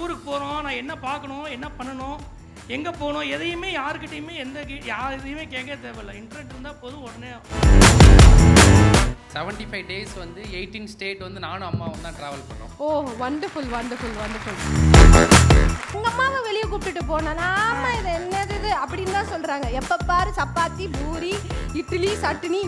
ஊருக்கு போகிறோம், நான் என்ன பார்க்கணும், என்ன பண்ணணும், எங்கே போகணும், எதையுமே யாருக்கிட்டையுமே எதையுமே கேட்க தேவையில்லை. இன்டர்நெட் இருந்தால் போதும், உடனே 75 days வந்து 18 ஸ்டேட் வந்து நானும் அம்மாவும் தான் ட்ராவல் பண்ணோம். ஓ வண்டர்ஃபுல் வண்டர்ஃபுல் வண்டர்ஃபுல். உங்கள் அம்மாவை வெளியே கூப்பிட்டுட்டு போனேன். ஆமாம் இது என்னது இது அப்படின்னு தான் சொல்கிறாங்க. எப்போ பாரு சப்பாத்தி, பூரி, இட்லி, சட்னி.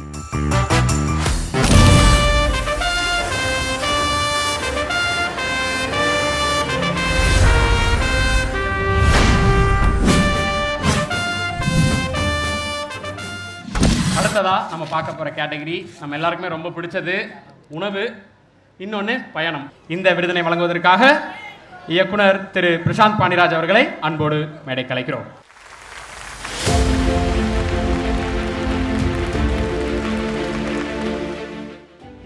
அடுத்ததாக நம்ம பார்க்க போகிற கேட்டகரி நம்ம எல்லாருக்குமே ரொம்ப பிடிச்சது உணவு, இன்னொன்று பயணம். இந்த விருதினை வழங்குவதற்காக இயக்குனர் திரு பிரசாந்த் பாண்டிராஜ் அவர்களை அன்போடு மேடை கலைக்கிறோம்.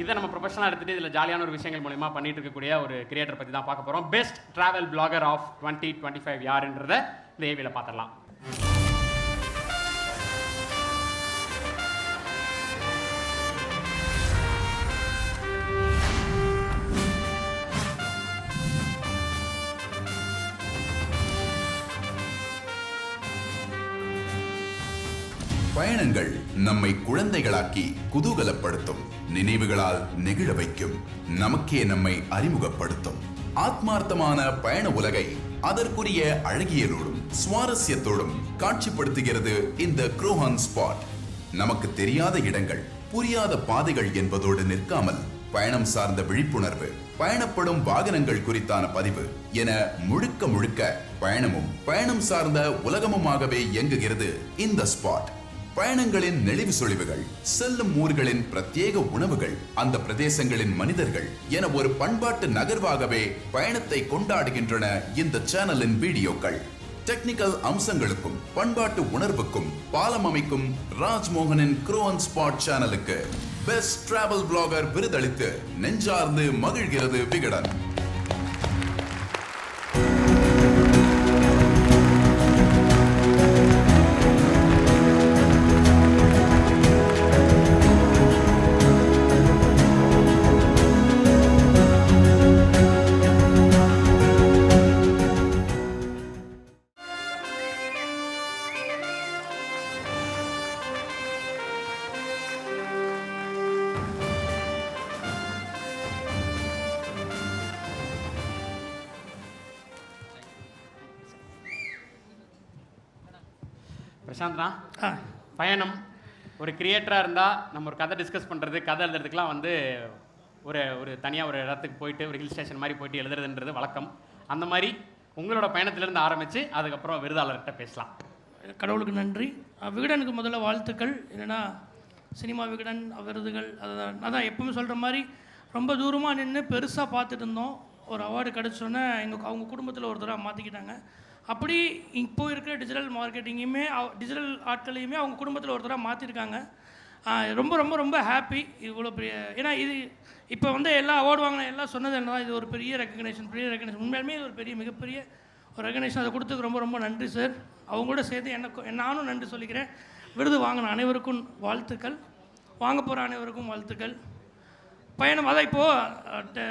இதை நம்ம ப்ரொஃபஷனலாக எடுத்துகிட்டு இதில் ஜாலியான ஒரு விஷயங்கள் மூலமா பண்ணிட்டு இருக்கக்கூடிய ஒரு கிரியேட்டர் பற்றி தான் பார்க்க போகிறோம். பெஸ்ட் ட்ராவல் பிளாகர் ஆஃப் 2025 யாருன்றதை இந்த ஏவியில் பார்த்துடலாம். பயணங்கள் நம்மை குழந்தைகளாக்கி குதூகலப்படுத்தும், நினைவுகளால் நெகிழ வைக்கும், நமக்கே நம்மை அறிமுகப்படுத்தும். ஆத்மார்த்தமான பயண உலகை அதற்குரிய அழகியலோடும் சுவாரஸ்யத்தோடும் காட்சிப்படுத்துகிறது இந்த க்ரோஹன் ஸ்பாட். நமக்கு தெரியாத இடங்கள், புரியாத பாதைகள் என்பதோடு நிற்காமல் பயணம் சார்ந்த விழிப்புணர்வு, பயணப்படும் வாகனங்கள் குறித்தான பதிவு என முழுக்க முழுக்க பயணமும் பயணம் சார்ந்த உலகமுமாகவே இயங்குகிறது இந்த ஸ்பாட். பயணங்களின் நெளிவு சொலிவுகள், செல்லும் ஊர்களின் பிரத்யேக உணவுகள், அந்த பிரதேசங்களின் மனிதர்கள் என ஒரு பண்பாட்டு நகர்வாகவே பயணத்தை கொண்டாடுகின்றன இந்த சேனலின் வீடியோக்கள். டெக்னிக்கல் அம்சங்களுக்கும் பண்பாட்டு உணர்வுக்கும் பாலம் அமைக்கும் ராஜ்மோகனின் க்ரோஹன் ஸ்பாட் சேனலுக்கு பெஸ்ட் டிராவல் பிளாகர் விருதளித்து நெஞ்சார்ந்து மகிழ்கிறது விகடன். பிரசாந்த்னா, பயணம் ஒரு கிரியேட்டராக இருந்தால் நம்ம ஒரு கதை டிஸ்கஸ் பண்ணுறது, கதை எழுதுறதுக்குலாம் வந்து ஒரு தனியாக ஒரு இடத்துக்கு போயிட்டு ஒரு ஹில் ஸ்டேஷன் மாதிரி போயிட்டு எழுதுறதுன்றது வழக்கம். அந்த மாதிரி உங்களோட பயணத்திலேருந்து ஆரம்பித்து அதுக்கப்புறம் விருதாளர்கிட்ட பேசலாம். கடவுளுக்கு நன்றி. விகடனுக்கு முதல்ல வாழ்த்துக்கள். என்னென்னா சினிமா விகடன் விருதுகள் அதான் எப்பவுமே சொல்கிற மாதிரி ரொம்ப தூரமாக நின்று பெருசாக பார்த்துட்டு இருந்தோம். ஒரு அவார்டு கிடச்சோன்னே அவங்க குடும்பத்தில் ஒரு தடவை மாற்றிக்கிட்டாங்க. அப்படி இப்போ இருக்கிற டிஜிட்டல் மார்க்கெட்டிங்குமே டிஜிட்டல் ஆட்களையுமே அவங்க குடும்பத்தில் ஒரு தடவை மாற்றிருக்காங்க. ரொம்ப ரொம்ப ரொம்ப ஹாப்பி. இவ்வளோ பெரிய ஏன்னா இது இப்போ வந்து எல்லா அவார்டு வாங்கின எல்லாம் சொன்னது என்ன, இது ஒரு பெரிய ரெக்கக்னேஷன். உண்மையாலுமே இது ஒரு மிகப்பெரிய ஒரு ரெக்கக்னேஷன். அதை கொடுத்ததுக்கு ரொம்ப ரொம்ப நன்றி சார். அவங்களோட சேர்த்து நானும் நன்றி சொல்லிக்கிறேன். விருது வாங்கின அனைவருக்கும் வாழ்த்துக்கள், வாங்க போகிற அனைவருக்கும் வாழ்த்துக்கள். பயணம் அதான் இப்போது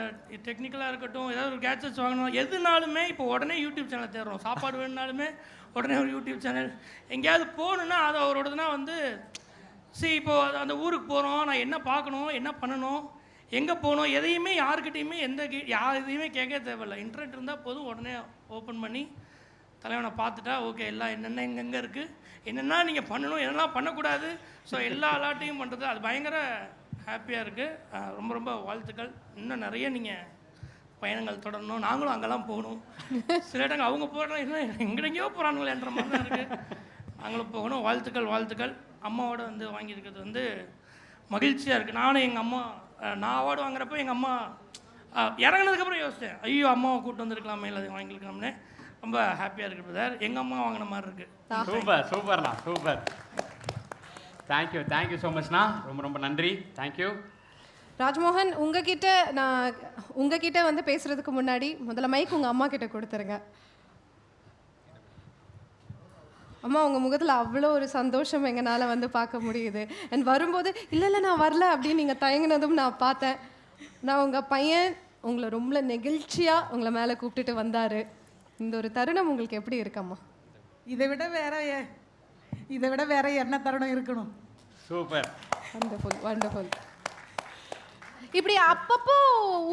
டெக்னிக்கலாக இருக்கட்டும், ஏதாவது ஒரு கேட்ஜெட்ஸ் வாங்கணும் எதுனாலுமே இப்போ உடனே யூடியூப் சேனல் தேடுறோம். சாப்பாடு வேணுனாலுமே உடனே ஒரு யூடியூப் சேனல். எங்கேயாவது போகணுன்னா அது அவரோடதுனா வந்து இப்போது அந்த ஊருக்கு போகிறோம், நான் என்ன பார்க்கணும், என்ன பண்ணணும், எங்கே போகணும், எதையுமே யாருக்கிட்டையுமே எதையுமே கேட்க தேவையில்லை. இன்டர்நெட் இருந்தால் போதும், உடனே ஓப்பன் பண்ணி தலைவனை பார்த்துட்டா ஓகே, எல்லாம் என்னென்ன எங்கெங்கே இருக்குது, என்னென்னா நீங்கள் பண்ணணும், என்னெல்லாம் பண்ணக்கூடாது, ஸோ எல்லா அலாட்டையும் பண்ணுறது அது பயங்கர ஹாப்பியாக இருக்குது. ரொம்ப ரொம்ப வாழ்த்துக்கள். இன்னும் நிறைய நீங்கள் பயணங்கள் தொடரணும், நாங்களும் அங்கெல்லாம் போகணும். சில இடங்கள் அவங்க போகிறோம் இன்னும் எங்கெங்கேயோ போகிறானுங்களேன்ற மாதிரி தான் இருக்குது. நாங்களும் போகணும். வாழ்த்துக்கள். அம்மாவோட வந்து வாங்கியிருக்கிறது வந்து மகிழ்ச்சியாக இருக்குது. நானும் எங்கள் அம்மா நான் அவார்டு வாங்குறப்போ எங்கள் அம்மா இறங்கினதுக்கப்புறம் யோசித்தேன், ஐயோ அம்மாவை கூப்பிட்டு வந்துருக்கலாமே, இல்லை அதை வாங்கியிருக்கலாம்னு. ரொம்ப ஹாப்பியாக இருக்குது பிரதர். எங்கள் அம்மா வாங்கின மாதிரி இருக்குது. சூப்பர்ண்ணா, சூப்பர். Thank you so மச்ண்ணா. ரொம்ப ரொம்ப நன்றி. தேங்க்யூ ராஜ்மோகன். உங்ககிட்ட வந்து பேசுகிறதுக்கு முன்னாடி முதல்ல மைக் உங்கள் அம்மா கிட்ட கொடுத்துருங்க. அம்மா, உங்கள் முகத்தில் அவ்வளோ ஒரு சந்தோஷம் எங்களால் வந்து பார்க்க முடியுது. அண்ட் வரும்போது இல்லை நான் வரல அப்படின்னு நீங்கள் தயங்கினதும் நான் பார்த்தேன். நான் உங்கள் பையன் உங்களை ரொம்ப நெகிழ்ச்சியாக உங்களை மேலே கூப்பிட்டுட்டு வந்தார். இந்த ஒரு தருணம் உங்களுக்கு எப்படி இருக்கம்மா? இதை விட வேற என்ன தருணம் இருக்கணும்? சூப்பர். Wonderful wonderful. இப்படி அப்பப்போ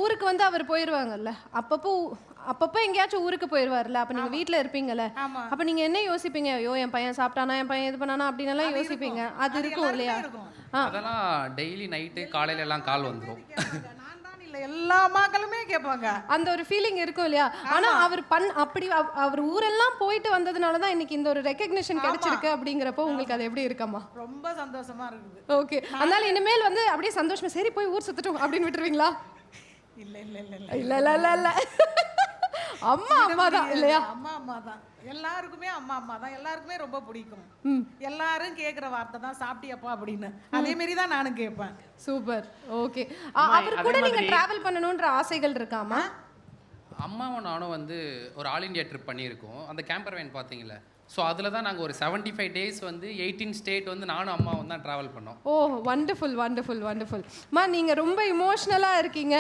ஊருக்கு வந்து அவர் போயிடுவாங்கல்ல, அப்பப்போ எங்கேயாச்சும் ஊருக்கு போயிடுவார்ல, அப்போ நீங்கள் வீட்டில் இருப்பீங்கல்ல, அப்போ நீங்கள் என்ன யோசிப்பீங்க? ஐயோ என் பையன் சாப்பிட்டானா, என் பையன் இது பண்ணானா அப்படின்னு எல்லாம் யோசிப்பீங்க. அது இருக்கும் இல்லையா? அதெல்லாம் டெய்லி நைட்டு காலையில எல்லாம் கால் வந்துடும். எல்லா மக்களுமே கேட்பாங்க. அந்த ஒரு ஃபீலிங் இருக்கும் இல்லையா? ஆனா அவர் ஊரெல்லாம் போயிட்டு வந்ததுனால தான் இன்னைக்கு இந்த ஒரு ரெகக்னிஷன் கிடைச்சிருக்கு. அப்படிங்கிறப்போ உங்களுக்கு அது எப்படி இருக்கம்மா? ரொம்ப சந்தோஷமா இருக்குது. ஓகே, அதனால இனிமேல் வந்து அப்படியே சந்தோஷமா சரி போய் ஊர் சுத்தட்டும் அப்படின்னு விட்டுருவீங்களா? இல்ல இல்ல இல்ல இல்ல இல்ல இல்ல இல்ல அம்மா தான் இல்லையா? அம்மா தான் எல்லாருக்குமே, அம்மா தான் எல்லாருக்குமே ரொம்ப பிடிக்கும். எல்லாரும் கேட்குற வார்த்தை தான் சாப்பிட்டியப்பா அப்படின்னு. அதே மாதிரி தான் நானும் கேட்பேன். சூப்பர். ஓகே, அவர் கூட நீங்க டிராவல் பண்ணணும்ன்ற ஆசைகள் இருக்காமா? அம்மாவும் நானும் வந்து ஒரு ஆல் இண்டியா ட்ரிப் பண்ணியிருக்கோம். அந்த கேம்பர் வேன் பார்த்தீங்களா, ஸோ அதில் தான் நாங்கள் ஒரு 75 days வந்து 18 ஸ்டேட் வந்து நானும் அம்மாவும் தான் ட்ராவல் பண்ணோம். ஓ வண்டர்ஃபுல் வண்டர்ஃபுல் வண்டர்ஃபுல். அம்மா நீங்கள் ரொம்ப இமோஷ்னலாக இருக்கீங்க.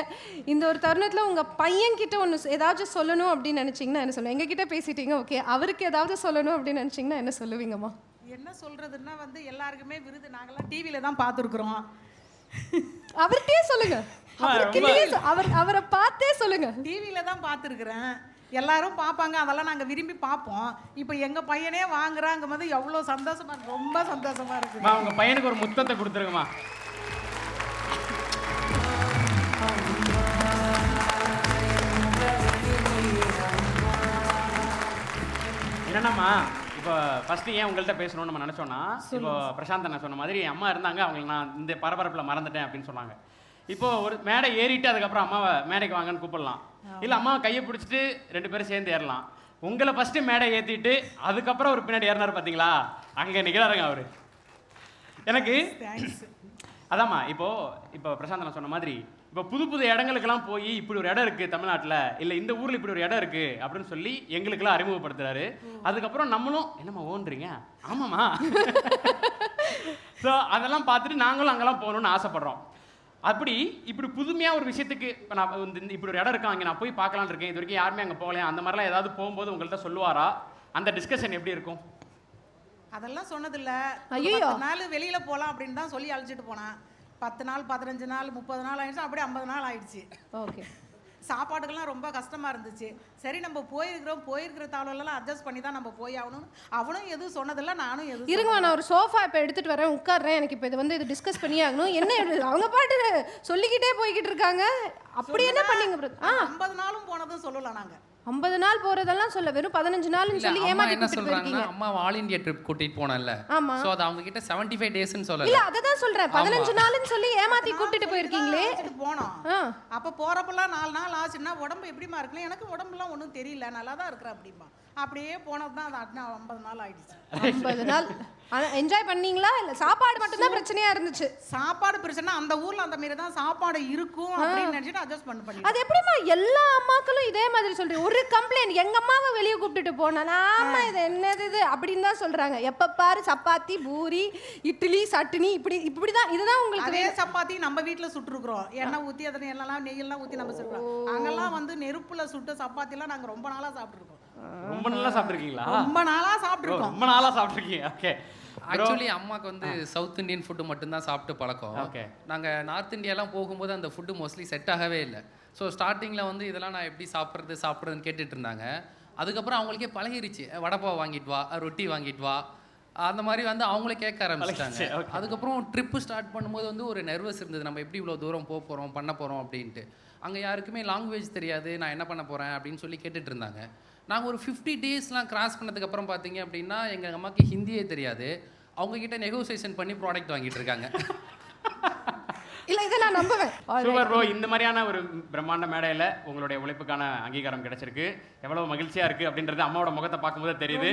இந்த ஒரு தருணத்தில் உங்கள் பையன்கிட்ட ஒன்று ஏதாச்சும் சொல்லணும் அப்படின்னு நினச்சிங்கன்னா என்ன சொல்லுங்கள்? எங்ககிட்ட பேசிட்டீங்க, ஓகே, அவருக்கு ஏதாவது சொல்லணும் அப்படின்னு நினச்சிங்கன்னா என்ன சொல்லுவீங்கம்மா? என்ன சொல்கிறதுன்னா வந்து எல்லாருக்குமே விருது நாங்கள்லாம் டிவியில் தான் பார்த்துருக்குறோம். அவர்கிட்டயே சொல்லுங்க, அவரை பார்த்தே சொல்லுங்க. டிவியில் தான் பார்த்துருக்குறேன், எல்லாரும் பார்ப்பாங்க, அதெல்லாம் நாங்கள் விரும்பி பார்ப்போம். இப்போ எங்கள் பையனே வாங்குறாங்க போது எவ்வளோ சந்தோஷமா இருக்கு, ரொம்ப சந்தோஷமா இருக்கு. உங்க பையனுக்கு ஒரு முத்தத்தை கொடுத்துருங்கம்மா. என்னன்னாம்மா, இப்போ ஃபர்ஸ்ட் ஏன் உங்கள்கிட்ட பேசணும்னு நம்ம நினச்சோன்னா, இப்போ பிரசாந்த் அண்ணா சொன்ன மாதிரி அம்மா இருந்தாங்க, அவங்களை நான் இந்த பரபரப்பில் மறந்துட்டேன் அப்படின்னு சொன்னாங்க. இப்போ ஒரு மேடை ஏறிட்டு அதுக்கப்புறம் அம்மாவை மேடைக்கு வாங்கன்னு கூப்பிடலாம், இல்லை அம்மாவை கையை பிடிச்சிட்டு 2 பேரும் சேர்ந்து ஏறலாம். உங்களை ஃபஸ்ட்டு மேடை ஏற்றிட்டு அதுக்கப்புறம் ஒரு பின்னாடி ஏறினார் பார்த்தீங்களா, அங்கே நிற்கிறாருங்க அவர். எனக்கு அதாம்மா, இப்போ பிரசாந்த் நான் சொன்ன மாதிரி இப்போ புது இடங்களுக்கெல்லாம் போய் இப்படி ஒரு இடம் இருக்குது தமிழ்நாட்டில், இல்லை இந்த ஊரில் இப்படி ஒரு இடம் இருக்குது அப்படின்னு சொல்லி எங்களுக்கெல்லாம் அறிமுகப்படுத்துறாரு. அதுக்கப்புறம் நம்மளும் என்னம்மா ஓன்றீங்க, ஆமாம்மா, ஸோ அதெல்லாம் பார்த்துட்டு நாங்களும் அங்கெல்லாம் போகணுன்னு ஆசைப்படுறோம். இப்படி புதுமையாக ஒரு விஷயத்துக்கு இப்போ நான் இப்படி ஒரு இடம் இருக்கா, அங்கே நான் போய் பார்க்கலான்னு இருக்கேன், இது வரைக்கும் யாருமே அங்கே போகலையா, அந்த மாதிரிலாம் ஏதாவது போகும்போது உங்கள்கிட்ட சொல்லுவாரா? அந்த டிஸ்கஷன் எப்படி இருக்கும்? அதெல்லாம் சொன்னதில்ல. 10 நாள் வெளியில் போகலாம் அப்படின்னு தான் சொல்லி அழைச்சிட்டு போனேன். 10 நாள் 15 நாள் 30 நாள் ஆயிடுச்சு, அப்படியே 50 நாள் ஆயிடுச்சு. ஓகே, சாப்பாடுகள்லாம் ரொம்ப கஷ்டமாக இருந்துச்சு. சரி நம்ம போயிருக்கிற தாளெல்லாம் அட்ஜஸ்ட் பண்ணி தான் நம்ம போய் ஆகணும்னு அவனும் எதுவும் சொன்னதில்லை, நானும் எதுவும். இருங்க, நான் ஒரு சோஃபா இப்போ எடுத்துகிட்டு வரேன், உட்காடுறேன், எனக்கு இப்போ இது டிஸ்கஸ் பண்ணி ஆகணும். என்ன அவங்க பாட்டு சொல்லிக்கிட்டே போய்கிட்டு இருக்காங்க, அப்படி என்ன பண்ணீங்க? 50 நாளும் போனதும் சொல்லலாம். நாங்கள் 50 நாள் போறதெல்லாம் சொல்ல, வெறும் 15 நாள்னு சொல்லி ஏமாத்தி என்ன சொல்றாங்கன்னா, அம்மா ஆல் இந்தியா ட்ரிப் கூட்டிட்டு போனல, சோ அது அவங்க கிட்ட 75 daysன்னு சொல்லல. இல்ல அததான் சொல்றேன், 15 நாள்னு சொல்லி ஏமாத்தி கூட்டிட்டு போயிருக்கீங்களே. போனோம். அப்ப போறப்பலாம் 4 நாள் ஆச்சுன்னா உடம்பு எப்படிமா இருக்குன்னு எனக்கு உடம்புலாம் ஒன்றும் தெரியல, நல்லா தான் இருக்கிற அப்படிமா. அப்படியே போனது தான் அது 50 நாள் ஆயிடுச்சு. 50 நாள் என்ஜாய் பண்ணீங்களா? இல்ல சாப்பாடு மட்டும் தான் பிரச்சனையா இருந்துச்சு? சாப்பாடு பிரச்சனை, அந்த ஊர்ல அந்த மாதிரி தான் சாப்பாடு இருக்கும் அப்படின்னு நினைச்சிட்டு அட்ஜஸ்ட் பண்ணி. அது எப்படிமா எல்லா அம்மாக்களும் இதே மாதிரி சொல்றீங்க? ஒரு கம்ப்ளைண்ட், எங்க அம்மாவை வெளியே கூப்பிட்டுட்டு போனா ஆமா இது என்னது இது அப்படின்னு தான் சொல்றாங்க. எப்ப பாரு சப்பாத்தி பூரி இட்லி சட்னி இப்படிதான், இதுதான் உங்களுக்கு. அதே சப்பாத்தி நம்ம வீட்டுல சுட்டுருக்குறோம், எண்ணெய் ஊத்தி அதனை எல்லாம் நெய்யெல்லாம் ஊத்தி நம்ம சுட்டுறோம். அங்கெல்லாம் வந்து நெருப்புல சுட்ட சப்பாத்தி எல்லாம் நாங்க ரொம்ப நாளா சாப்பிட்டுருக்கோம். ரொம்ப நாளா சாப்பிட்டுருக்கீங்களா? ரொம்ப நாளா சாப்பிட்டுருக்கோம். ரொம்ப நாளா சாப்பிட்டுருக்கீங்க. ஓகே, ஆக்சுவலி அம்மாவுக்கு வந்து சவுத் இந்தியன் ஃபுட்டு மட்டும்தான் சாப்பிட்டு பழக்கம். ஓகே, நாங்கள் நார்த் இந்தியாலாம் போகும்போது அந்த ஃபுட்டு மோஸ்ட்லி செட் ஆகவே இல்லை. ஸோ ஸ்டார்டிங்கில் வந்து இதெல்லாம் நான் எப்படி சாப்பிட்றதுன்னு கேட்டுட்டு இருந்தாங்க. அதுக்கப்புறம் அவங்களுக்கே பழகிருச்சு, வடைப்பாவை வாங்கிட்டு வா, ரொட்டி வாங்கிட்டு வா, அந்த மாதிரி வந்து அவங்களே கேட்க ஆரம்பிச்சிட்டாங்க. அதுக்கப்புறம் ட்ரிப்பு ஸ்டார்ட் பண்ணும்போது வந்து ஒரு நர்வஸ் இருந்தது, நம்ம எப்படி இவ்வளோ தூரம் போக போகிறோம் பண்ண போகிறோம் அப்படின்ட்டு. அங்கே யாருக்குமே லாங்குவேஜ் தெரியாது, நான் என்ன பண்ண போகிறேன் அப்படின்னு சொல்லி கேட்டுட்டு இருந்தாங்க. நாங்கள் ஒரு 50 daysலாம் கிராஸ் பண்ணதுக்கப்புறம் பார்த்தீங்க அப்படின்னா எங்கள் அம்மாவுக்கு ஹிந்தியே தெரியாது, அவங்கக்கிட்ட நெகோசியேஷன் பண்ணி ப்ராடக்ட் வாங்கிட்டு இருக்காங்க. இல்லை இதை நான் நம்புவேன். சூப்பர் ப்ரோ, இந்த மாதிரியான ஒரு பிரம்மாண்ட மேடையில் உங்களுடைய உழைப்புக்கான அங்கீகாரம் கிடைச்சிருக்கு, எவ்வளவு மகிழ்ச்சியாக இருக்குது அப்படின்றது அம்மாவோட முகத்தை பார்க்கும்போது தெரியுது.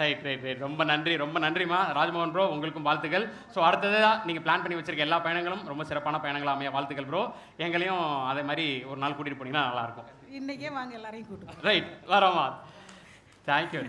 ரைட், ரொம்ப நன்றிமா ராஜ்மோகன் ப்ரோ, உங்களுக்கும் வாழ்த்துக்கள். ஸோ அடுத்ததாக நீங்கள் பிளான் பண்ணி வச்சிருக்க எல்லா பயணங்களும் ரொம்ப சிறப்பான பயணங்களாக அமைய வாழ்த்துக்கள் ப்ரோ. எங்களையும் அதே மாதிரி ஒரு நாள் கூட்டிகிட்டு போனீங்கன்னா நல்லாயிருக்கும். இன்னைக்கே வாங்க எல்லாரையும் கூட்டு. ரைட், வரோமா. தேங்க்யூ.